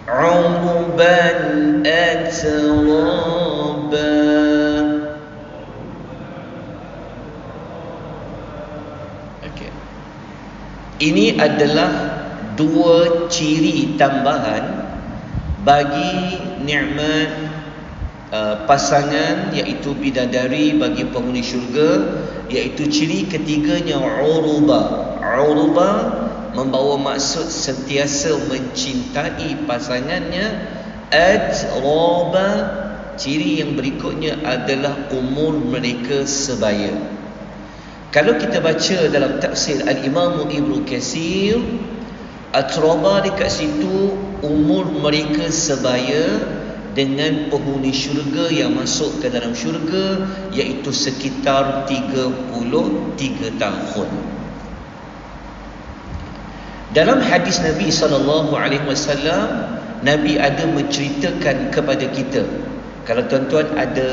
'uruban atraba. Okey. Ini adalah dua ciri tambahan bagi nikmat pasangan, iaitu bidadari bagi penghuni syurga, iaitu ciri ketiganya uruba. Uruba membawa maksud sentiasa mencintai pasangannya. Atraba, ciri yang berikutnya adalah umur mereka sebaya. Kalau kita baca dalam tafsir Al-Imam Ibnu Katsir, atraba dekat situ umur mereka sebaya dengan penghuni syurga yang masuk ke dalam syurga, iaitu sekitar 33 tahun. Dalam hadis Nabi SAW, Nabi ada menceritakan kepada kita. Kalau tuan-tuan ada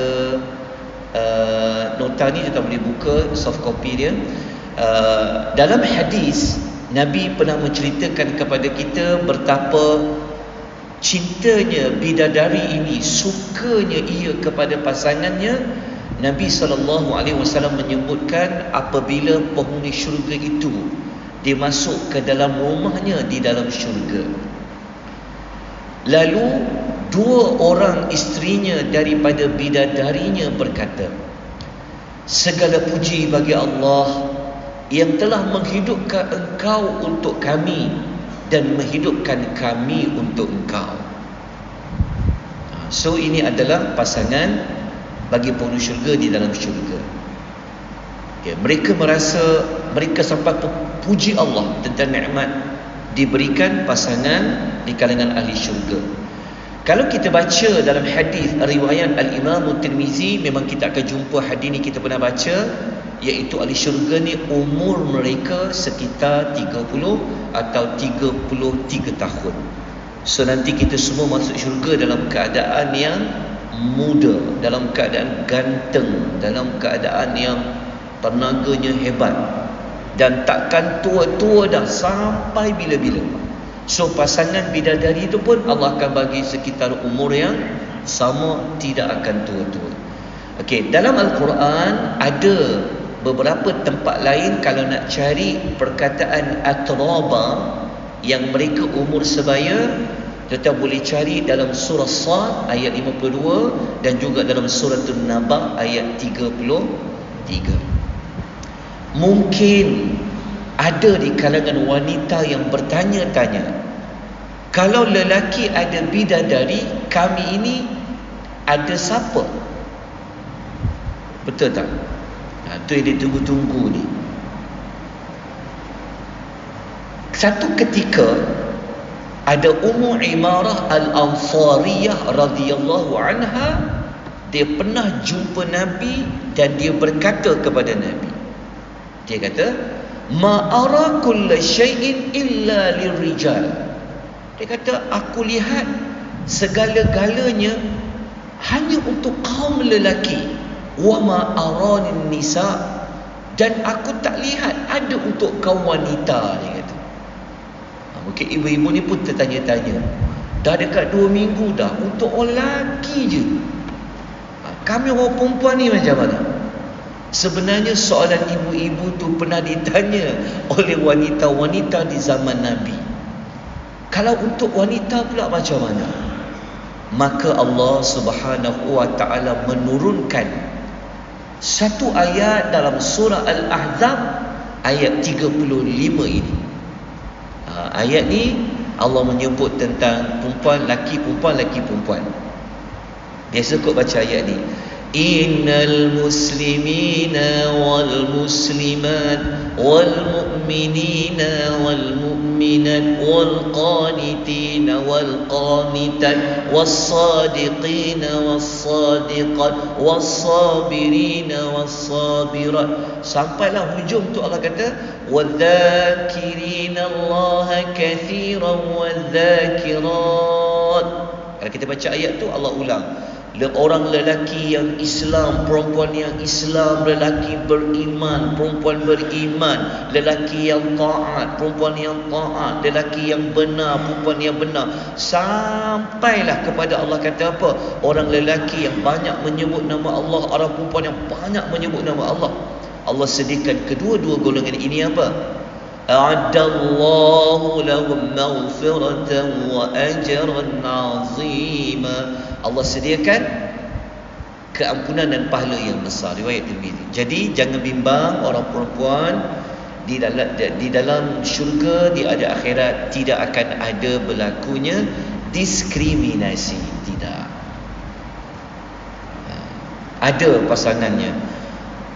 nota ni, tuan boleh buka soft copy dia. Dalam hadis, Nabi pernah menceritakan kepada kita betapa cintanya bidadari ini, sukanya ia kepada pasangannya. Nabi SAW menyebutkan apabila penghuni syurga itu dia masuk ke dalam rumahnya di dalam syurga, lalu dua orang isterinya daripada bidadarinya berkata, segala puji bagi Allah yang telah menghidupkan engkau untuk kami dan menghidupkan kami untuk engkau. So ini adalah pasangan bagi penghuni syurga di dalam syurga. Mereka merasa, mereka sampai puji Allah tentang nikmat diberikan pasangan di kalangan ahli syurga. Kalau kita baca dalam hadis riwayat Al-Imam Tirmizi, memang kita akan jumpa hadis ni, kita pernah baca, iaitu ahli syurga ni umur mereka sekitar 30 atau 33 tahun. So nanti kita semua masuk syurga dalam keadaan yang muda, dalam keadaan ganteng, dalam keadaan yang tenaganya hebat, dan takkan tua-tua dah sampai bila-bila. So pasangan bidadari itu pun Allah akan bagi sekitar umur yang sama, tidak akan tua-tua. Okey, dalam Al-Quran ada beberapa tempat lain kalau nak cari perkataan atraba yang mereka umur sebaya, kita boleh cari dalam surah Sad ayat 52 dan juga dalam surah An-Naba ayat 33. Mungkin ada di kalangan wanita yang bertanya-tanya, kalau lelaki ada bidadari, kami ini ada siapa? Betul tak? Itu yang ditunggu-tunggu ni. Satu ketika ada Ummu Imarah Al-Ansariyah radhiyallahu anha, dia pernah jumpa Nabi dan dia berkata kepada Nabi, dia kata, ma ara kulla syai'in illa lirijal. Dia kata, aku lihat segala-galanya hanya untuk kaum lelaki. Wa ma aranin nisa, dan aku tak lihat ada untuk kaum wanita. Dia kata. Mungkin ibu-ibu ni pun tertanya-tanya, dah dekat 2 minggu dah, untuk orang lelaki je. Kami orang perempuan ni macam mana? Sebenarnya soalan ibu-ibu tu pernah ditanya oleh wanita-wanita di zaman Nabi. Kalau untuk wanita pula macam mana? Maka Allah Subhanahu wa ta'ala menurunkan satu ayat dalam surah Al-Ahzab ayat 35 ini. Ayat ni Allah menyebut tentang perempuan, laki perempuan, laki perempuan. Biasa kot baca ayat ni, innal muslimina wal muslimat wal mu'minina wal mu'minat wal qanitina wal qanitat was sadiqina was sadiqat was sabirina was sabirat. Sampailah hujung tu Allah kata, wadzakirina Allah kathiran wadzakirat. Kalau kita baca ayat tu, Allah ulang, orang lelaki yang Islam, perempuan yang Islam, lelaki beriman, perempuan beriman, lelaki yang taat, perempuan yang taat, lelaki yang benar, perempuan yang benar, sampailah kepada Allah kata apa? Orang lelaki yang banyak menyebut nama Allah, orang perempuan yang banyak menyebut nama Allah. Allah sediakan kedua-dua golongan ini apa? A'adallahu lahum maghfiratan wa ajran 'azima. Allah sediakan keampunan dan pahala yang besar. Riwayat Tirmizi. Jadi jangan bimbang orang perempuan di dalam syurga, di ada akhirat tidak akan ada berlakunya diskriminasi, tidak. Ada pasangannya.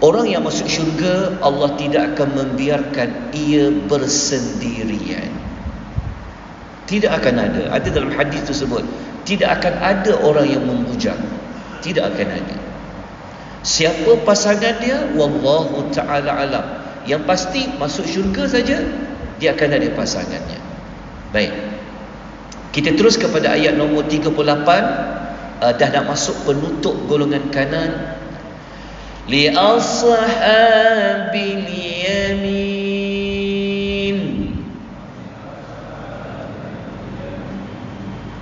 Orang yang masuk syurga, Allah tidak akan membiarkan ia bersendirian. Tidak akan ada. Ada dalam hadis tersebut, tidak akan ada orang yang membujang. Tidak akan ada. Siapa pasangan dia, wallahu ta'ala alam. Yang pasti masuk syurga saja, dia akan ada pasangannya. Baik, kita terus kepada ayat nombor 38. Dah nak masuk penutup golongan kanan. Li ashabil yamin.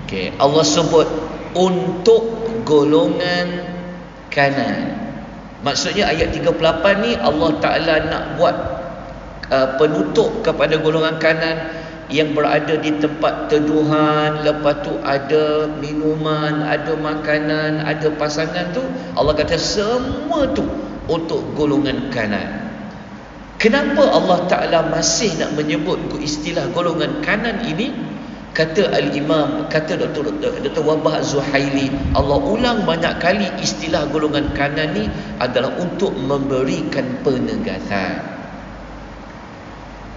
Okay, Allah sebut untuk golongan kanan. Maksudnya ayat 38 ni Allah Ta'ala nak buat penutup kepada golongan kanan yang berada di tempat teduhan, lepas tu ada minuman, ada makanan, ada pasangan tu. Allah kata semua tu untuk golongan kanan. Kenapa Allah Ta'ala masih nak menyebut istilah golongan kanan ini? Kata Al-Imam, kata Dr. Wahbah Zuhaili, Allah ulang banyak kali istilah golongan kanan ni adalah untuk memberikan penegasan.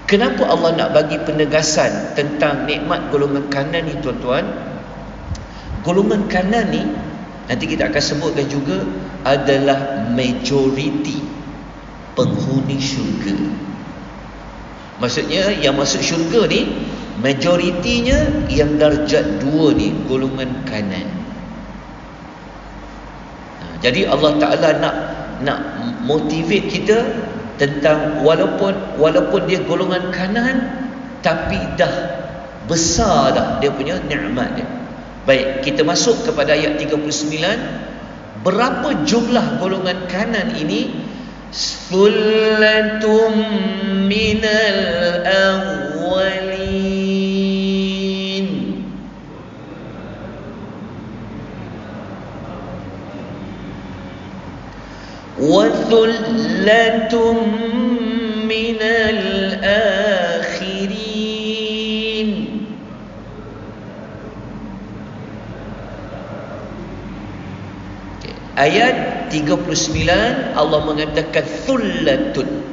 Kenapa Allah nak bagi penegasan tentang nikmat golongan kanan ni, tuan-tuan? Golongan kanan ni nanti kita akan sebutkan juga adalah majoriti penghuni syurga. Maksudnya yang masuk syurga ni majoritinya yang darjat 2 ni golongan kanan. Jadi Allah Ta'ala nak motivate kita tentang walaupun dia golongan kanan, tapi dah besar dah dia punya nikmat dia. Baik, kita masuk kepada ayat 39. Berapa jumlah golongan kanan ini? Sullatum minal awwalin. Wa thullatum minal akhirin. Ayat 39 Allah mengatakan thullatun,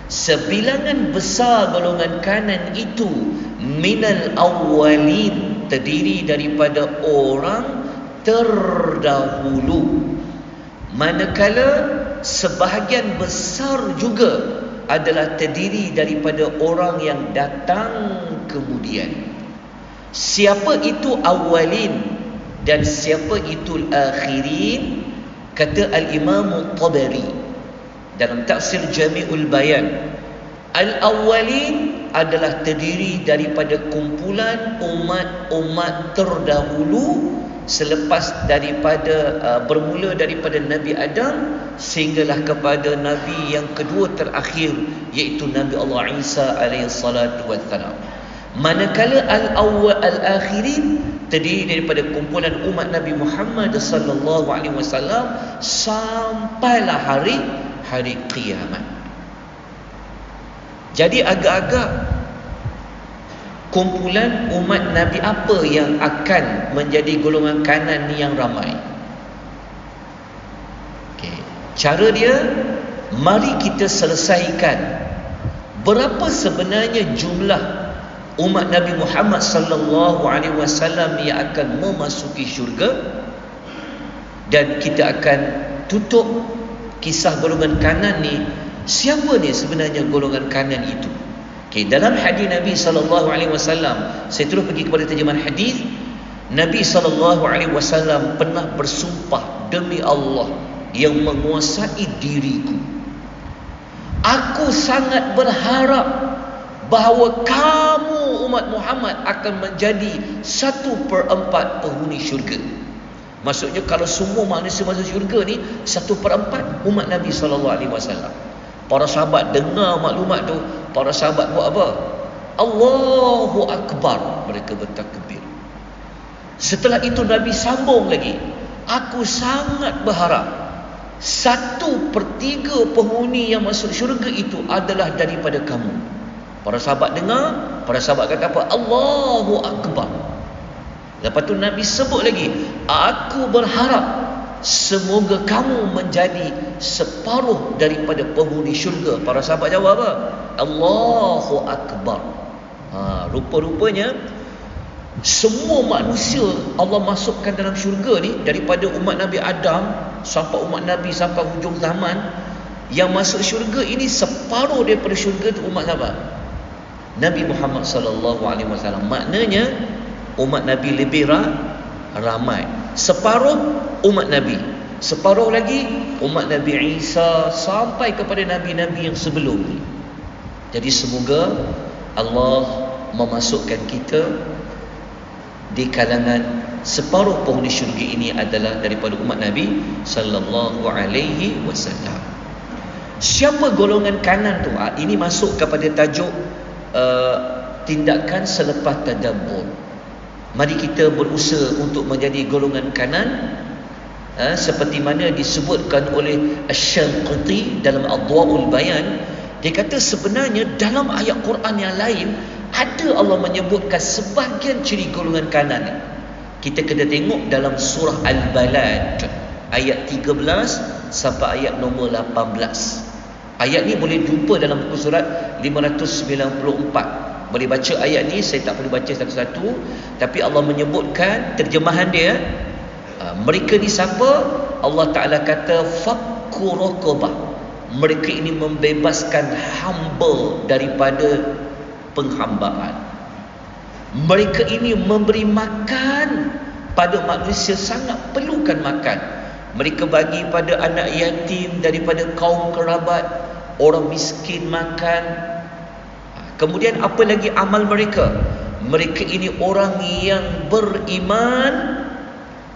sebilangan besar golongan kanan itu, minal awwalin, terdiri daripada orang terdahulu. Manakala sebahagian besar juga adalah terdiri daripada orang yang datang kemudian. Siapa itu awwalin dan siapa itu akhirin? Kata Al-Imam Tabari dalam tafsir Jami'ul Bayan, al-awwalin adalah terdiri daripada kumpulan umat-umat terdahulu selepas daripada bermula daripada Nabi Adam sehinggalah kepada Nabi yang kedua terakhir, iaitu Nabi Allah Isa alaihi salatu wassalam. Manakala al-awwal al-akhirin terdiri daripada kumpulan umat Nabi Muhammad sallallahu alaihi wasallam sampailah hari kiamat. Jadi agak-agak kumpulan umat Nabi apa yang akan menjadi golongan kanan ni yang ramai? Okay. Cara dia, mari kita selesaikan berapa sebenarnya jumlah umat Nabi Muhammad sallallahu alaihi wasallam yang akan memasuki syurga, dan kita akan tutup kisah golongan kanan ni. Siapa ni sebenarnya golongan kanan itu? Okay, dalam hadis Nabi sallallahu alaihi wasallam, saya terus pergi kepada terjemahan hadis, Nabi SAW pernah bersumpah, demi Allah yang menguasai diriku, aku sangat berharap bahawa kamu umat Muhammad akan menjadi 1/4 penghuni syurga. Maksudnya kalau semua manusia masuk syurga ni 1/4 umat Nabi SAW. Para sahabat dengar maklumat tu, para sahabat buat apa? Allahu Akbar, mereka bertakbir. Setelah itu Nabi sambung lagi, aku sangat berharap 1/3 penghuni yang masuk syurga itu adalah daripada kamu. Para sahabat dengar, para sahabat kata apa? Allahu Akbar. Lepas tu Nabi sebut lagi, aku berharap semoga kamu menjadi separuh daripada penghuni syurga. Para sahabat jawab apa? Allahu Akbar. Rupa-rupanya semua manusia Allah masukkan dalam syurga ni, daripada umat Nabi Adam sampai umat Nabi sampai hujung zaman, yang masuk syurga ini separuh daripada syurga tu umat apa? Nabi Muhammad SAW. Maknanya umat Nabi lebih ramai. Separuh umat Nabi, separuh lagi umat Nabi Isa sampai kepada nabi-nabi yang sebelum ni. Jadi semoga Allah memasukkan kita di kalangan separuh penghuni syurga ini adalah daripada umat Nabi sallallahu alaihi wasallam. Siapa golongan kanan tu? Ini masuk kepada tajuk tindakan selepas tadabbur. Mari kita berusaha untuk menjadi golongan kanan, seperti mana disebutkan oleh Asy-Syanqiti dalam Adwaul Bayan. Dia kata sebenarnya dalam ayat Quran yang lain ada Allah menyebutkan sebahagian ciri golongan kanan. Kita kena tengok dalam surah Al-Balad ayat 13 sampai ayat nombor 18. Ayat ni boleh jumpa dalam buku surat 594. Boleh baca ayat ni, saya tak perlu baca satu-satu, tapi Allah menyebutkan terjemahan dia. Mereka ni siapa? Allah Ta'ala kata fakku raqabah. Mereka ini membebaskan hamba daripada penghambaan. Mereka ini memberi makan pada manusia sangat perlukan makan. Mereka bagi pada anak yatim daripada kaum kerabat, orang miskin makan. Kemudian apa lagi amal mereka? Mereka ini orang yang beriman,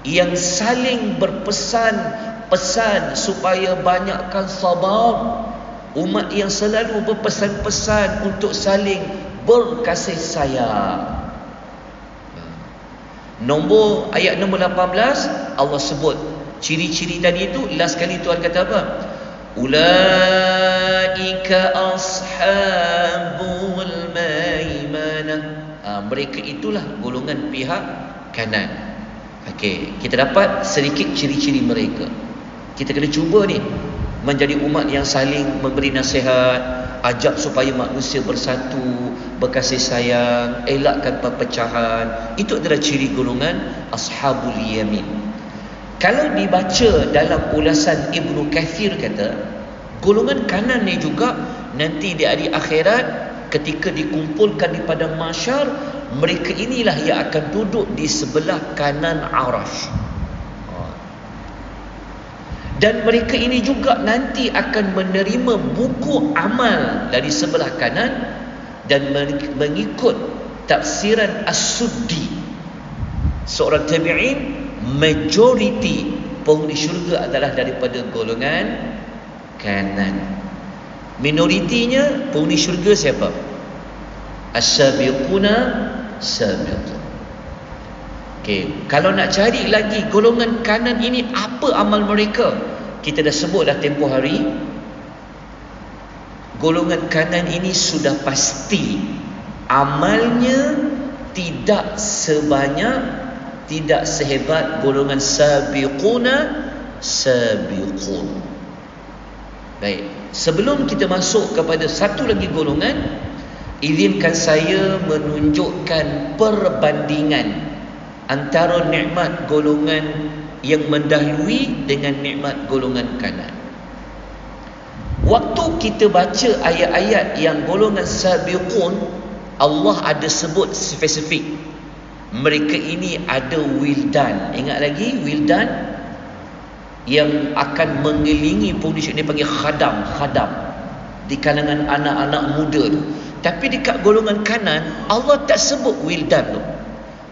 yang saling berpesan-pesan supaya banyakkan sabar. Umat yang selalu berpesan-pesan untuk saling berkasih sayang. Nombor ayat nombor 18 Allah sebut ciri-ciri tadi itu. Last kali Tuhan kata apa? Ulaika ashabul maimanah. Mereka itulah golongan pihak kanan. Okey, kita dapat sedikit ciri-ciri mereka. Kita kena cuba ni menjadi umat yang saling memberi nasihat, ajak supaya manusia bersatu, berkasih sayang, elakkan perpecahan. Itu adalah ciri golongan ashabul yamin. Kalau dibaca dalam ulasan Ibnu Kathir kata, golongan kanan ni juga nanti di hari akhirat ketika dikumpulkan di padang mahsyar, mereka inilah yang akan duduk di sebelah kanan arasy. Dan mereka ini juga nanti akan menerima buku amal dari sebelah kanan dan mengikut tafsiran As-Suddi, seorang tabi'in, majoriti penghuni syurga adalah daripada golongan kanan. Minoritinya penghuni syurga siapa? As-sabiquna sabiqun. Okey, kalau nak cari lagi golongan kanan ini apa amal mereka, kita dah sebut dah tempoh hari. Golongan kanan ini sudah pasti amalnya tidak sebanyak, tidak sehebat golongan sabiquna sabiqun. Baik, sebelum kita masuk kepada satu lagi golongan, izinkan saya menunjukkan perbandingan antara nikmat golongan yang mendahului dengan nikmat golongan kanan. Waktu kita baca ayat-ayat yang golongan sabiqun, Allah ada sebut spesifik. mereka ini ada wildan. Ingat lagi wildan yang akan mengelilingi penghuni syurga, dipanggil khadam di kalangan anak-anak muda tu. Tapi dekat golongan kanan Allah tak sebut wildan tu.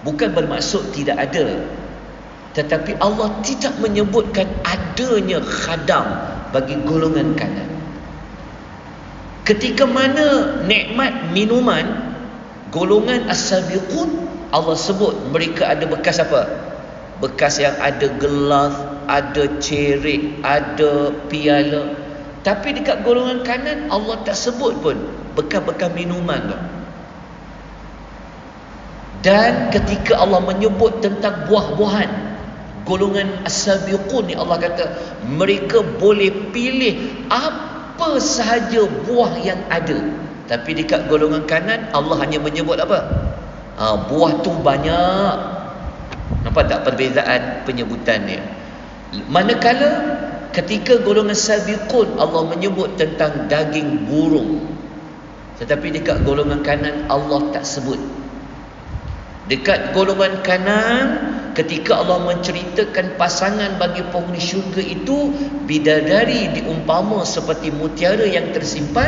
Bukan bermaksud tidak ada, tetapi Allah tidak menyebutkan adanya khadam bagi golongan kanan. Ketika mana nikmat minuman, golongan as-sabiqun, Allah sebut mereka ada bekas apa? Bekas yang ada gelas, ada cerik, ada piala. Tapi dekat golongan kanan Allah tak sebut pun bekas-bekas minuman tu. Dan ketika Allah menyebut tentang buah-buahan, golongan as-sabiqun ni Allah kata mereka boleh pilih apa sahaja buah yang ada. Tapi dekat golongan kanan Allah hanya menyebut apa? Buah tu banyak. Nampak tak perbezaan penyebutan dia? Manakala ketika golongan sabiqun Allah menyebut tentang daging burung, tetapi dekat golongan kanan Allah tak sebut. Dekat golongan kanan ketika Allah menceritakan pasangan bagi penghuni syurga itu, bidadari diumpama seperti mutiara yang tersimpan,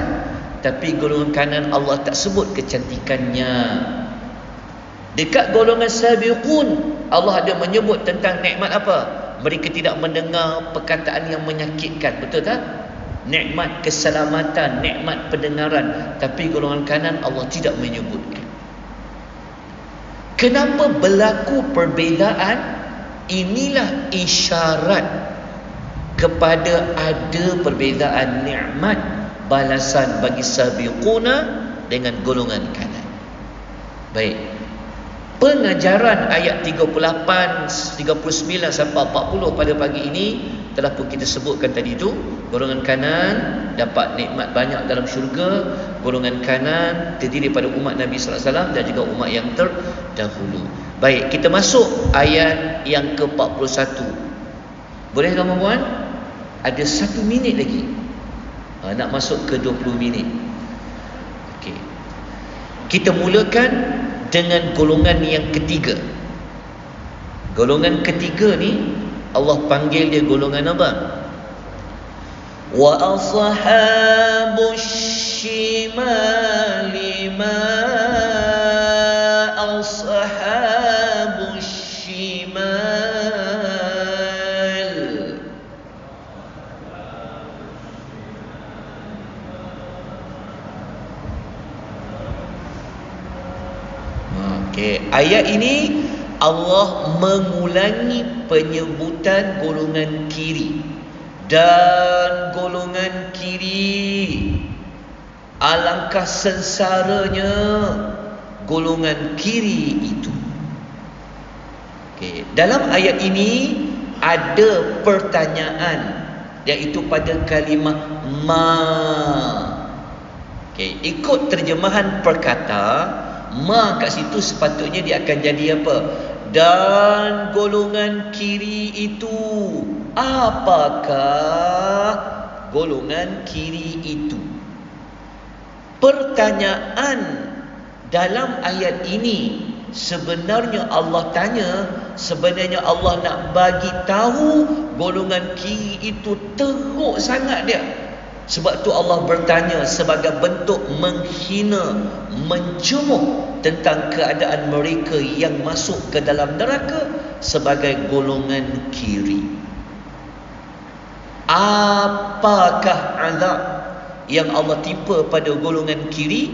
tapi golongan kanan Allah tak sebut kecantikannya. Dekat golongan sabiqun Allah ada menyebut tentang nikmat apa? Mereka tidak mendengar perkataan yang menyakitkan. Betul tak? Nikmat keselamatan, nikmat pendengaran. Tapi golongan kanan Allah tidak menyebutkan. Kenapa berlaku perbezaan? Inilah isyarat kepada ada perbezaan nikmat balasan bagi sabiquna dengan golongan kanan. Baik. Pengajaran ayat 38, 39 sampai 40 pada pagi ini telah pun kita sebutkan tadi tu. Golongan kanan dapat nikmat banyak dalam syurga. Golongan kanan terdiri pada umat Nabi sallallahu alaihi wasallam dan juga umat yang terdahulu. Baik, kita masuk ayat yang ke-41. Boleh tuan-tuan? Ada 1 minit lagi. Nak masuk ke 20 minit. Okey. Kita mulakan dengan golongan yang ketiga. Golongan ketiga ni Allah panggil dia golongan apa? Wa ashabus shimali ma ashabus shimal. Okey, ayat ini Allah mengulangi penyebutan golongan kiri. Dan golongan kiri, alangkah sengsaranya golongan kiri itu. Okey, dalam ayat ini ada pertanyaan, iaitu pada kalimah ma. Okey, ikut terjemahan perkata, ma kat situ sepatutnya dia akan jadi apa? Dan golongan kiri itu, apakah golongan kiri itu? Pertanyaan dalam ayat ini sebenarnya Allah tanya, sebenarnya Allah nak bagi tahu golongan kiri itu teruk sangat dia. Sebab tu Allah bertanya sebagai bentuk menghina, mencemuh tentang keadaan mereka yang masuk ke dalam neraka sebagai golongan kiri. Apakah azab yang Allah timpa pada golongan kiri?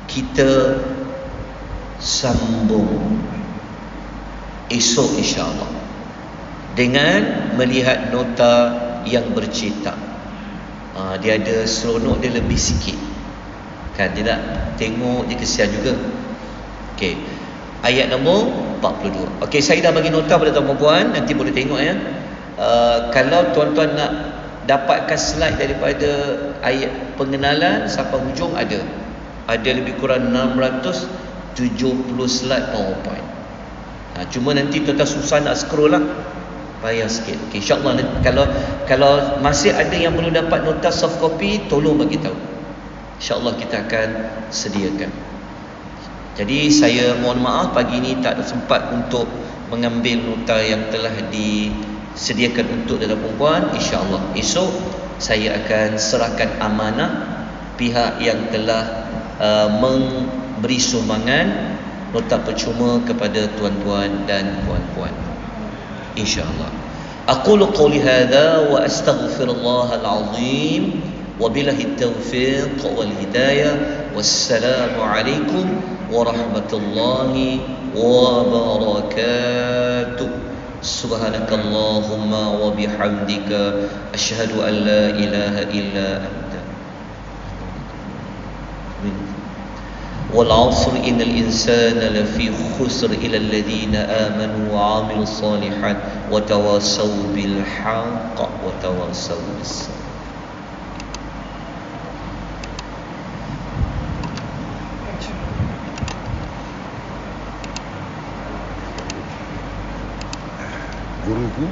Kita sambung esok insya-Allah dengan melihat nota yang bercetak. Dia ada seronok dia lebih sikit. Kan dia tak tengok dia kesian juga. Okey. Ayat nombor 42. Okey, saya dah bagi nota pada tuan-puan, nanti boleh tengok ya. Kalau tuan-tuan nak dapatkan slide daripada ayat pengenalan sampai hujung ada lebih kurang 670 slide PowerPoint. Cuma nanti tuan-tuan susah nak scroll lah, payah sikit. Okay, insyaAllah kalau masih ada yang perlu dapat nota soft copy, tolong bagi tahu. InsyaAllah kita akan sediakan. Jadi saya mohon maaf pagi ini tak ada sempat untuk mengambil nota yang telah disediakan untuk dada perempuan. InsyaAllah esok saya akan serahkan amanah pihak yang telah memberi sumbangan nota percuma kepada tuan-tuan dan puan-puan, InsyaAllah. Aqulu qawli hadha wa astaghfirullahal azim wa billahi taufiq wal hidayah. Wassalamu alaikum warahmatullahi wabarakatuh. Subhanakallahumma wa bihamdika asyhadu an la ilaha illa anta. والعصر إن الإنسان لفي خسر إلى الذين آمنوا وعملوا الصالحات وتواصوا بالحق وتواصوا بالصبر. Guruku